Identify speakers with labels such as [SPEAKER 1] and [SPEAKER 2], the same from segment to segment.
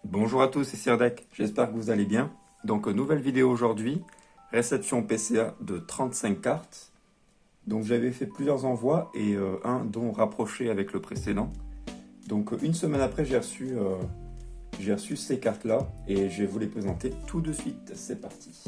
[SPEAKER 1] Bonjour à tous, c'est Sirdec, j'espère que vous allez bien. Donc nouvelle vidéo aujourd'hui, réception PCA de 35 cartes. Donc j'avais fait plusieurs envois et un dont rapproché avec le précédent. Donc une semaine après j'ai reçu ces cartes-là et je vais vous les présenter tout de suite. C'est parti.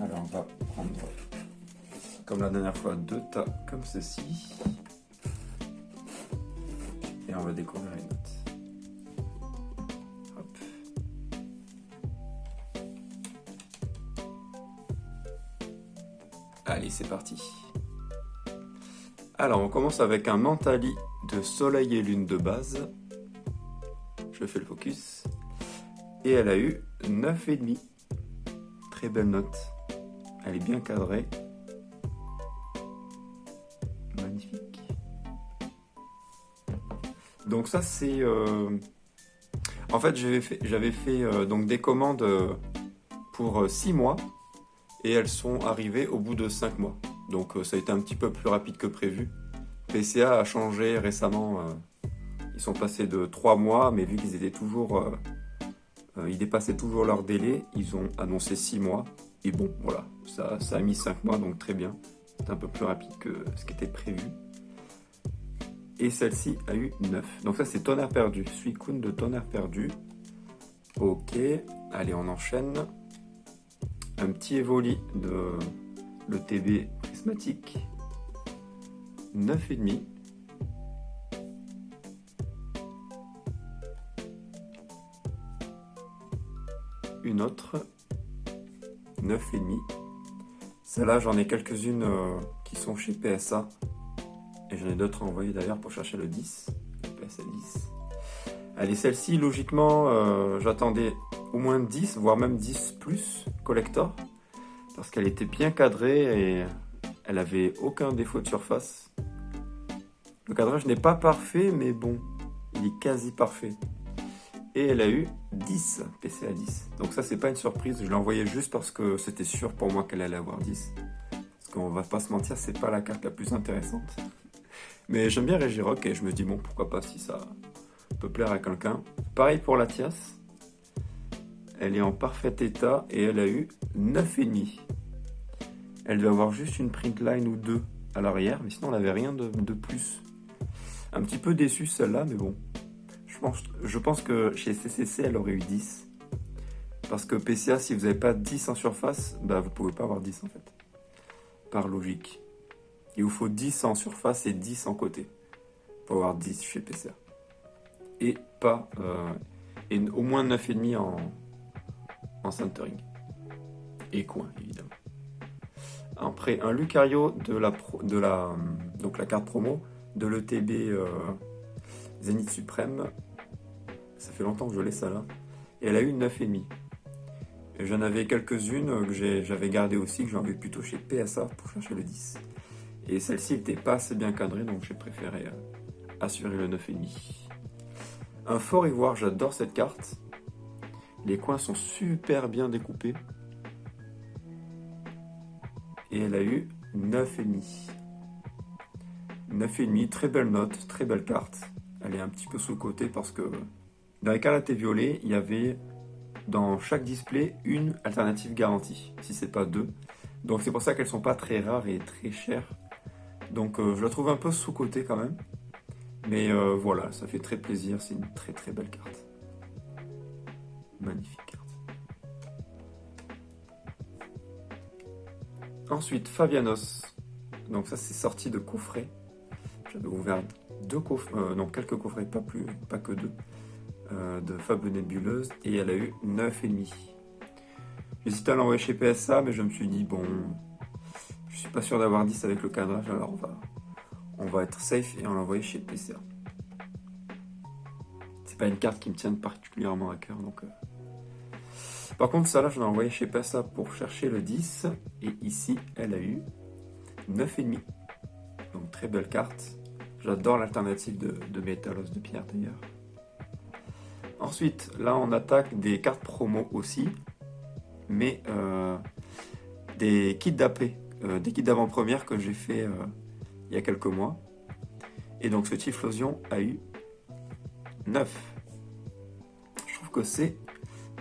[SPEAKER 1] Alors on va prendre, comme la dernière fois, deux tas comme ceci. Et on va découvrir les notes. Hop. Allez, c'est parti. Alors, on commence avec un Mentali de Soleil et Lune de base. Je fais le focus. Et elle a eu 9,5. Très belle note. Elle est bien cadrée. Magnifique. Donc ça, c'est... En fait, j'avais fait donc des commandes pour 6 mois. Et elles sont arrivées au bout de 5 mois. Donc ça a été un petit peu plus rapide que prévu. PCA a changé récemment. Ils sont passés de 3 mois, mais vu qu'ils étaient toujours... ils dépassaient toujours leur délai, ils ont annoncé 6 mois. Et bon, voilà, ça a mis 5 mois, donc très bien. C'est un peu plus rapide que ce qui était prévu. Et celle-ci a eu 9. Donc ça, c'est Tonnerre perdu. Suicune de Tonnerre perdu. Ok, allez, on enchaîne. Un petit Evoli de l'ETB prismatique. 9,5. Une autre. 9,5. Celle-là, j'en ai quelques-unes qui sont chez PSA. Et j'en ai d'autres à envoyer d'ailleurs pour chercher le 10. Le PSA 10. Allez, celle-ci, logiquement, j'attendais au moins 10, voire même 10 plus collector. Parce qu'elle était bien cadrée et elle avait aucun défaut de surface. Le cadrage n'est pas parfait, mais bon, il est quasi parfait. Et elle a eu 10, PCA 10. Donc ça, c'est pas une surprise, je l'ai envoyé juste parce que c'était sûr pour moi qu'elle allait avoir 10. Parce qu'on va pas se mentir, c'est pas la carte la plus intéressante. Mais j'aime bien Regirock et je me dis, bon, pourquoi pas si ça peut plaire à quelqu'un. Pareil pour la Tias. Elle est en parfait état et elle a eu 9,5. Elle doit avoir juste une print line ou deux à l'arrière, mais sinon elle n'avait rien de plus. Un petit peu déçu celle-là, mais bon. Je pense que chez CCC, elle aurait eu 10. Parce que PCA, si vous n'avez pas 10 en surface, bah vous ne pouvez pas avoir 10 en fait. Par logique. Il vous faut 10 en surface et 10 en côté. Pour avoir 10 chez PCA. Et pas... et au moins 9,5 en centering. Et coin, évidemment. Après, un Lucario donc la carte promo de l'ETB Zénith Suprême. Ça fait longtemps que je l'ai, ça là. Et elle a eu 9,5. Et j'en avais quelques-unes que j'avais gardées aussi, que j'en avais plutôt chez PSA pour chercher le 10. Et celle-ci n'était pas assez bien cadrée, donc j'ai préféré assurer le 9,5. Un fort ivoire, j'adore cette carte. Les coins sont super bien découpés. Et elle a eu 9,5. 9,5, très belle note, très belle carte. Elle est un petit peu sous-cotée parce que dans les cartes violet, il y avait dans chaque display une alternative garantie, si c'est pas deux. Donc c'est pour ça qu'elles sont pas très rares et très chères. Donc je la trouve un peu sous-cotée quand même. Mais voilà, ça fait très plaisir, c'est une très très belle carte. Magnifique carte. Ensuite, Fabianos. Donc ça c'est sorti de coffret. J'avais ouvert quelques coffrets, pas que deux, de Fable Nébuleuse, et elle a eu 9,5. J'hésitais à l'envoyer chez PSA, mais je me suis dit, bon, je suis pas sûr d'avoir 10 avec le cadrage, alors on va être safe et on l'envoyer chez PCA. C'est pas une carte qui me tienne particulièrement à cœur, donc... Par contre, ça là, je l'ai envoyé chez PSA pour chercher le 10, et ici, elle a eu 9,5. Donc très belle carte. J'adore l'alternative de Métalos de Pierre d'ailleurs. Ensuite, là on attaque des cartes promo aussi, mais des kits d'AP, des kits d'avant-première que j'ai fait il y a quelques mois. Et donc ce Typhlosion a eu 9. Je trouve que c'est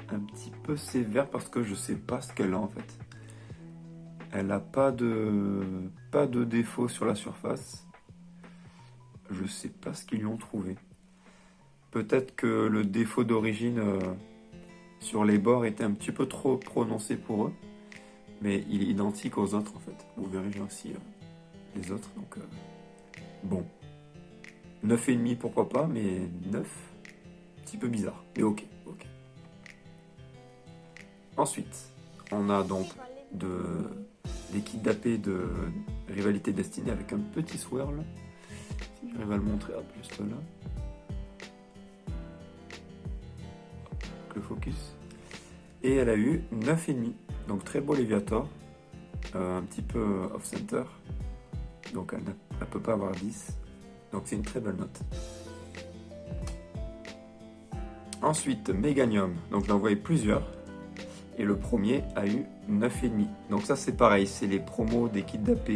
[SPEAKER 1] un petit peu sévère parce que je sais pas ce qu'elle a en fait. Elle a pas de défaut sur la surface. Je sais pas ce qu'ils lui ont trouvé. Peut-être que le défaut d'origine sur les bords était un petit peu trop prononcé pour eux. Mais il est identique aux autres en fait. Vous verrez, j'ai aussi les autres. Donc bon. 9,5 pourquoi pas, mais 9, un petit peu bizarre. Mais ok. Ensuite, on a donc des kits d'AP de Rivalité Destinée avec un petit swirl. Si j'arrive à le montrer, hop, juste là. Le focus. Et elle a eu 9,5. Donc très beau Léviator. Un petit peu off-center. Donc elle ne peut pas avoir 10. Donc c'est une très belle note. Ensuite, Meganium. Donc j'en voyais plusieurs. Et le premier a eu 9,5. Donc ça c'est pareil, c'est les promos des kits d'AP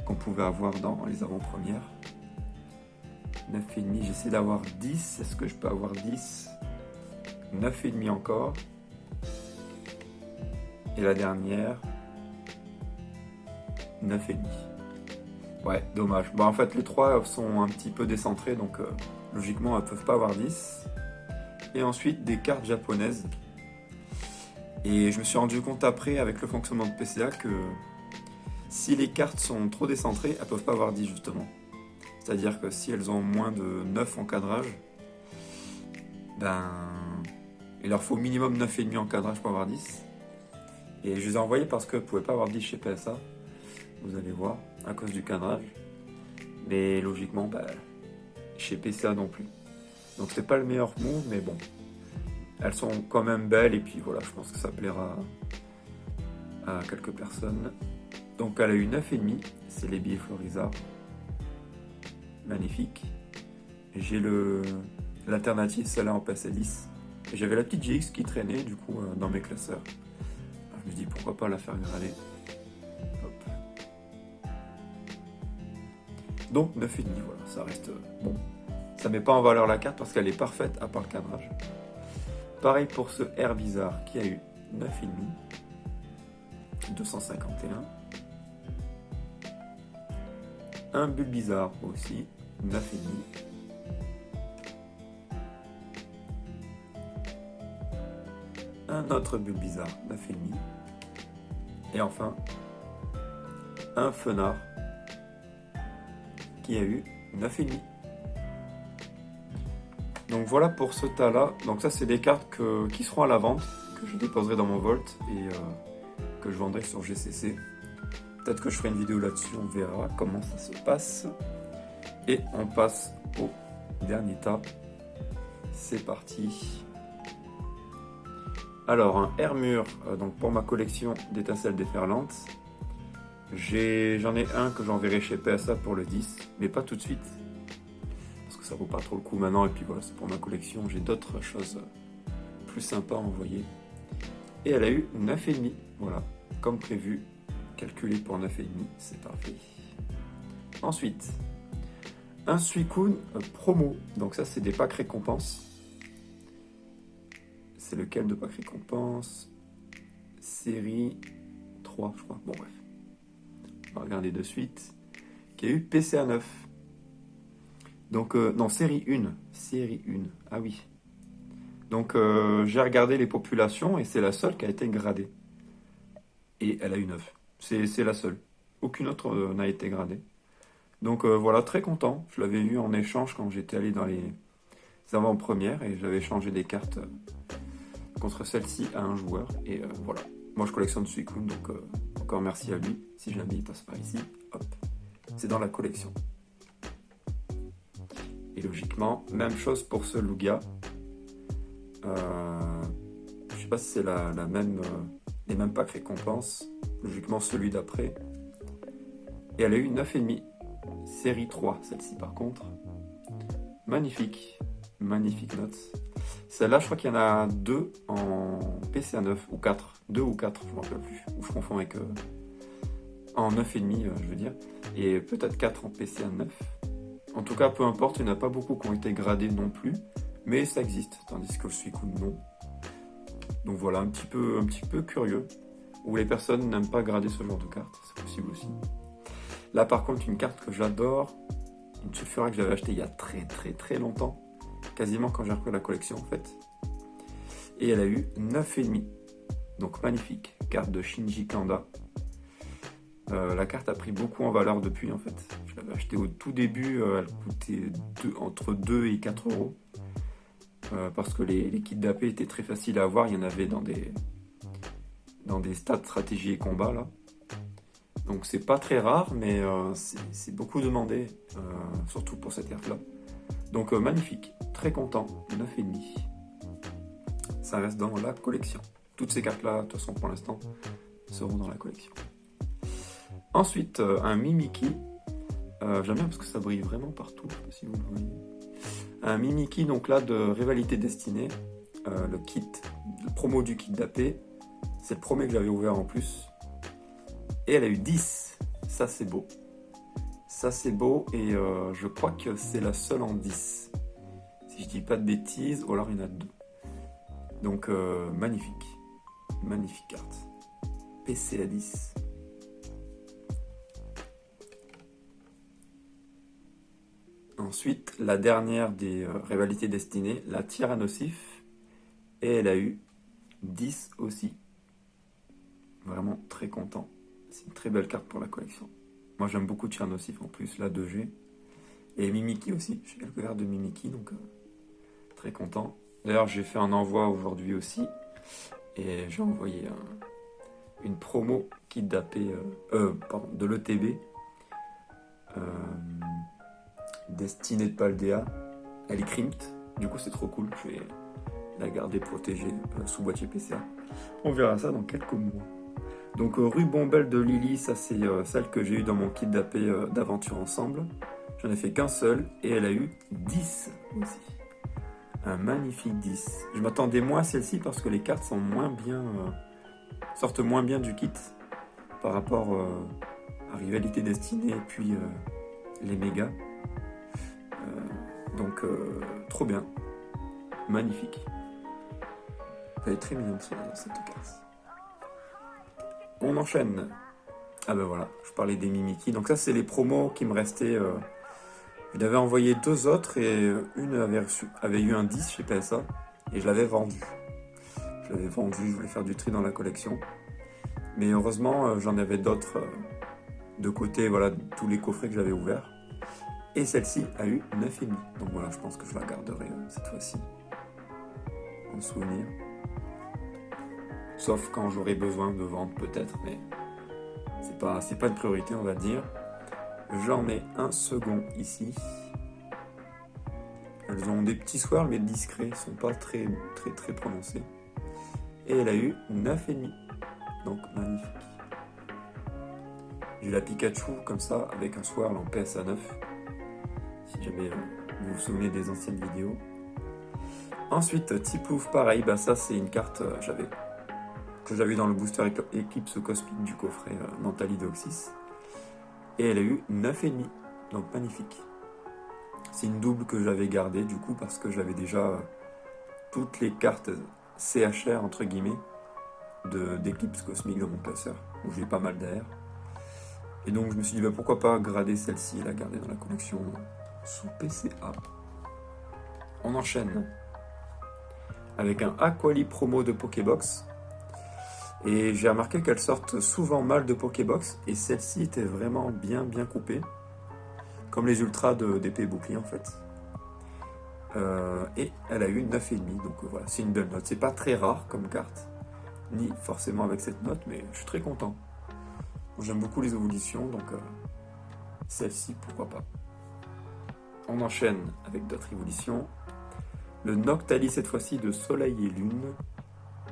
[SPEAKER 1] qu'on pouvait avoir dans les avant-premières. 9,5, j'essaie d'avoir 10. Est-ce que je peux avoir 10? 9,5 encore. Et la dernière, 9,5. Ouais, dommage. Bon, en fait, les trois sont un petit peu décentrés, donc logiquement, elles ne peuvent pas avoir 10. Et ensuite, des cartes japonaises. Et je me suis rendu compte après, avec le fonctionnement de PCA, que si les cartes sont trop décentrées, elles ne peuvent pas avoir 10, justement. C'est-à-dire que si elles ont moins de 9 en cadrage, ben, il leur faut minimum 9,5 en cadrage pour avoir 10. Et je les ai envoyés parce que vous ne pouvez pas avoir 10 chez PSA. Vous allez voir, à cause du cadrage. Mais logiquement, bah, chez PCA non plus. Donc c'est pas le meilleur move, mais bon. Elles sont quand même belles et puis voilà, je pense que ça plaira à quelques personnes. Donc elle a eu 9,5, c'est les billets Florizard. Magnifique. J'ai l'alternative, celle-là en PSA 10. Et j'avais la petite GX qui traînait du coup dans mes classeurs. Alors, je me dis pourquoi pas la faire grader. Hop. Donc 9,5, voilà, ça reste bon. Ça met pas en valeur la carte parce qu'elle est parfaite à part le cadrage. Pareil pour ce Air Bizarre qui a eu 9,5, 251. Un Bulle Bizarre aussi, 9,5. Un autre Bulle Bizarre, 9,5. Et enfin, un Fenard qui a eu 9,5. Donc voilà pour ce tas-là. Donc ça, c'est des cartes qui seront à la vente, que je déposerai dans mon Vault et que je vendrai sur GCC. Peut-être que je ferai une vidéo là-dessus, on verra comment ça se passe. Et on passe au dernier tas. C'est parti. Alors, un Hermure, donc pour ma collection d'étincelles déferlantes. J'en ai un que j'enverrai chez PSA pour le 10, mais pas tout de suite. Ça vaut pas trop le coup maintenant, et puis voilà, c'est pour ma collection, j'ai d'autres choses plus sympas à envoyer. Et elle a eu 9,5, voilà, comme prévu, calculé pour 9,5, c'est parfait. Ensuite, un Suicune promo, donc ça c'est des packs récompenses. C'est lequel de pack récompense? Série 3, je crois, bon bref. On va regarder de suite. Qui a eu PCA 9. Donc, non, série 1. Série 1. Ah oui. Donc, j'ai regardé les populations et c'est la seule qui a été gradée. Et elle a eu 9. C'est la seule. Aucune autre n'a été gradée. Donc, voilà, très content. Je l'avais eu en échange quand j'étais allé dans les avant-premières et j'avais changé des cartes contre celle-ci à un joueur. Et voilà. Moi, je collectionne Suicune, donc encore merci à lui. Si jamais il passe par ici, hop. C'est dans la collection. Et logiquement, même chose pour ce Lugia. Je sais pas si c'est les mêmes packs récompenses. Logiquement, celui d'après. Et elle a eu 9,5. Série 3, celle-ci par contre. Magnifique. Magnifique note. Celle-là, je crois qu'il y en a 2 en PCA 9 ou 4. 2 ou 4, je ne me rappelle plus. Ou je confonds avec... en 9,5, je veux dire. Et peut-être 4 en PCA 9. En tout cas, peu importe, il n'y en a pas beaucoup qui ont été gradés non plus, mais ça existe, tandis que le Suicune non. Donc voilà, un petit peu curieux, où les personnes n'aiment pas grader ce genre de carte, c'est possible aussi. Là par contre, une carte que j'adore, une Sulfura que j'avais achetée il y a très longtemps, quasiment quand j'ai repris la collection en fait. Et elle a eu 9,5, donc magnifique, carte de Shinji Kanda. La carte a pris beaucoup en valeur depuis en fait. Je l'avais achetée au tout début, elle coûtait entre 2 et 4 euros. Parce que les kits d'AP étaient très faciles à avoir, il y en avait dans des stats stratégie et combat là. Donc c'est pas très rare, mais c'est beaucoup demandé, surtout pour cette carte là. Donc magnifique, très content, 9,5. Ça reste dans la collection. Toutes ces cartes là, de toute façon pour l'instant, seront dans la collection. Ensuite, un Mimikyu. J'aime bien parce que ça brille vraiment partout, je sais pas si vous le voyez. Un Mimikyu, donc là, de Rivalité Destinée. Le promo du kit d'AP. C'est le premier que j'avais ouvert en plus. Et elle a eu 10. Ça, c'est beau. Ça, c'est beau et je crois que c'est la seule en 10. Si je dis pas de bêtises, ou alors il y en a 2. Donc, magnifique. Magnifique carte. PC à 10. Ensuite, la dernière des Rivalités Destinées, la Tyrannosif. Et elle a eu 10 aussi. Vraiment très content. C'est une très belle carte pour la collection. Moi j'aime beaucoup Tyrannosif en plus, la 2G. Et Mimikyu aussi, j'ai quelques cartes de Mimikyu, donc très content. D'ailleurs j'ai fait un envoi aujourd'hui aussi. Et j'ai envoyé une promo kit d'AP, de l'ETB. Destinée de Paldea. Elle est crimped, du coup c'est trop cool. Je vais la garder protégée sous boîtier PCA. On verra ça dans quelques mois. Donc Rubombelle de Lily, ça c'est celle que j'ai eue dans mon kit d'AP d'aventure ensemble. J'en ai fait qu'un seul et elle a eu 10 aussi. Un magnifique 10. Je m'attendais moins à celle-ci parce que les cartes sont moins bien, sortent moins bien du kit par rapport à Rivalité Destinée et puis les mégas. Donc trop bien. Magnifique. Elle est très mignonne cette carte. On enchaîne. Ah ben voilà, je parlais des Mimikyu. Donc ça, c'est les promos qui me restaient. Je l'avais envoyé 2 autres et une avait eu un 10 chez PSA et je l'avais vendu. Je voulais faire du tri dans la collection. Mais heureusement, j'en avais d'autres de côté, voilà, tous les coffrets que j'avais ouverts. Et celle-ci a eu 9,5. Donc voilà, je pense que je la garderai cette fois-ci. En souvenir. Sauf quand j'aurai besoin de vendre peut-être, mais c'est pas une priorité on va dire. J'en mets un second ici. Elles ont des petits swirls mais discrets, ils sont pas très prononcés. Et elle a eu 9,5. Donc magnifique. J'ai la Pikachu comme ça avec un swirl en PSA 9. Si jamais vous vous souvenez des anciennes vidéos. Ensuite, Tiplouf, pareil, bah ça c'est une carte que j'avais dans le booster Eclipse Cosmique du coffret Nantali Deoxys. Et elle a eu 9,5, donc magnifique. C'est une double que j'avais gardée du coup parce que j'avais déjà toutes les cartes CHR entre guillemets d'Eclipse Cosmique dans mon classeur, où j'ai pas mal d'air. Et donc je me suis dit bah, pourquoi pas grader celle-ci et la garder dans la collection sous PCA. On enchaîne avec un Aquali promo de Pokébox. Et j'ai remarqué qu'elles sortent souvent mal de Pokébox, et celle-ci était vraiment bien coupée, comme les ultras d'épée et bouclier en fait. Et elle a eu 9,5, donc voilà, c'est une belle note. C'est pas très rare comme carte, ni forcément avec cette note, mais je suis très content. J'aime beaucoup les évolutions, donc celle-ci, pourquoi pas. On enchaîne avec d'autres évolutions. Le Noctali cette fois-ci de Soleil et Lune,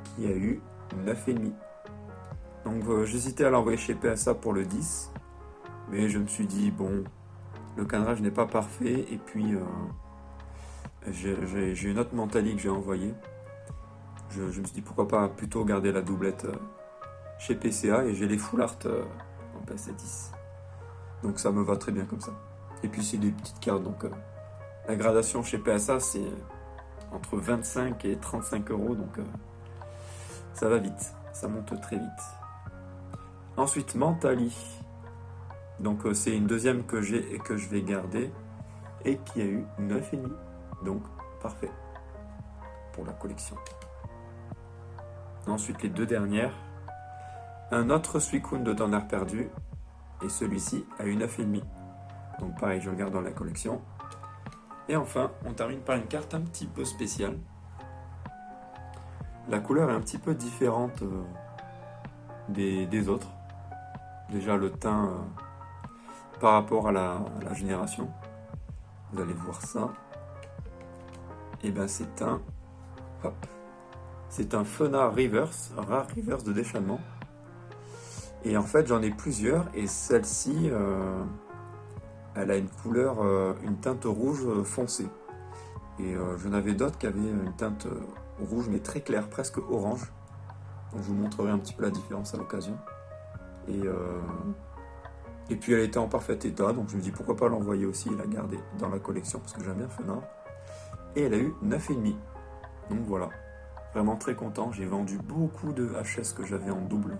[SPEAKER 1] qui a eu 9,5. Donc j'hésitais à l'envoyer chez PSA pour le 10, mais je me suis dit bon, le cadrage n'est pas parfait et puis j'ai une autre Mentali que j'ai envoyée. Je me suis dit pourquoi pas plutôt garder la doublette chez PCA et j'ai les full art en PSA 10. Donc ça me va très bien comme ça. Et puis c'est des petites cartes, donc la gradation chez PSA c'est entre 25 et 35 euros, donc ça va vite, ça monte très vite. Ensuite Mentally, donc c'est une deuxième que j'ai et que je vais garder, et qui a eu 9,5, donc parfait pour la collection. Ensuite les deux dernières, un autre Suicune de Tonnerre perdu, et celui-ci a eu 9,5. Donc pareil, je le garde dans la collection. Et enfin, on termine par une carte un petit peu spéciale. La couleur est un petit peu différente des autres. Déjà le teint par rapport à la génération. Vous allez voir ça. Et ben c'est un... Hop. C'est un Fenard Reverse, rare Reverse de déchaînement. Et en fait, j'en ai plusieurs. Et celle-ci, elle a une couleur, une teinte rouge foncée. Et j'en avais d'autres qui avaient une teinte rouge, mais très claire, presque orange. Donc je vous montrerai un petit peu la différence à l'occasion. Et puis elle était en parfait état, donc je me dis pourquoi pas l'envoyer aussi et la garder dans la collection, parce que j'aime bien Fenard. Et elle a eu 9,5. Donc voilà. Vraiment très content, j'ai vendu beaucoup de HS que j'avais en double.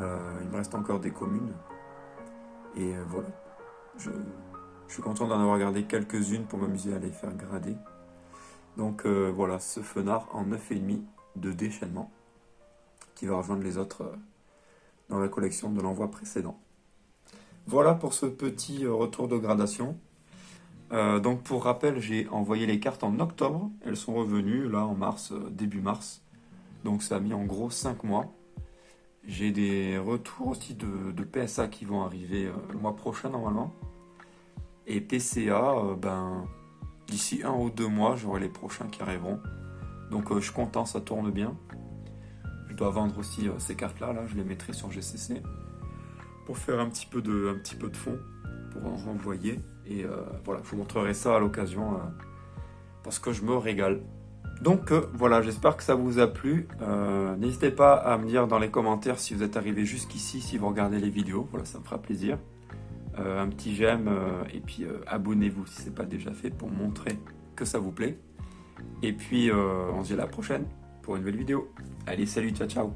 [SPEAKER 1] Il me reste encore des communes. Et voilà. Je suis content d'en avoir gardé quelques-unes pour m'amuser à les faire grader. Donc voilà, ce Fenard en 9,5 de déchaînement, qui va rejoindre les autres dans la collection de l'envoi précédent. Voilà pour ce petit retour de gradation. Donc pour rappel, j'ai envoyé les cartes en octobre, elles sont revenues là en mars, début mars, donc ça a mis en gros 5 mois. J'ai des retours aussi de PSA qui vont arriver le mois prochain normalement, et PCA, d'ici 1 ou 2 mois j'aurai les prochains qui arriveront, donc je suis content, ça tourne bien. Je dois vendre aussi ces cartes là, je les mettrai sur GCC pour faire un petit peu de fond, pour en renvoyer. Et voilà, je vous montrerai ça à l'occasion parce que je me régale. Donc voilà, j'espère que ça vous a plu. N'hésitez pas à me dire dans les commentaires si vous êtes arrivé jusqu'ici, si vous regardez les vidéos. Voilà, ça me fera plaisir. Un petit j'aime et puis abonnez-vous si ce n'est pas déjà fait pour montrer que ça vous plaît. Et puis on se dit à la prochaine pour une nouvelle vidéo. Allez, salut, ciao, ciao.